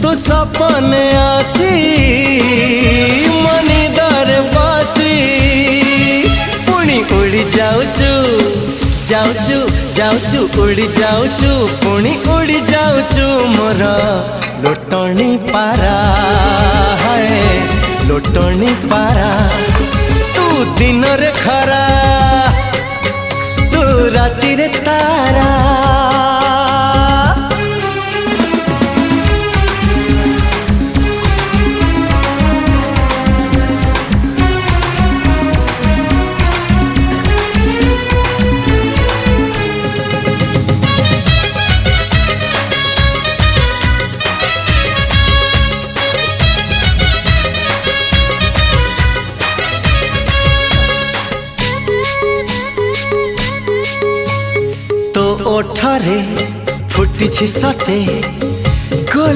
तू सपने आसी मनी दर बसी पुणी उड़ी जाऊचु जाऊचु जाऊचु उड़ी जाऊचु पुणी उड़ी जाऊचु मोर लोटणी पारा है लोटणी पारा तू दिन रे खरा तू राति रे तारा ओठरे फुटी सते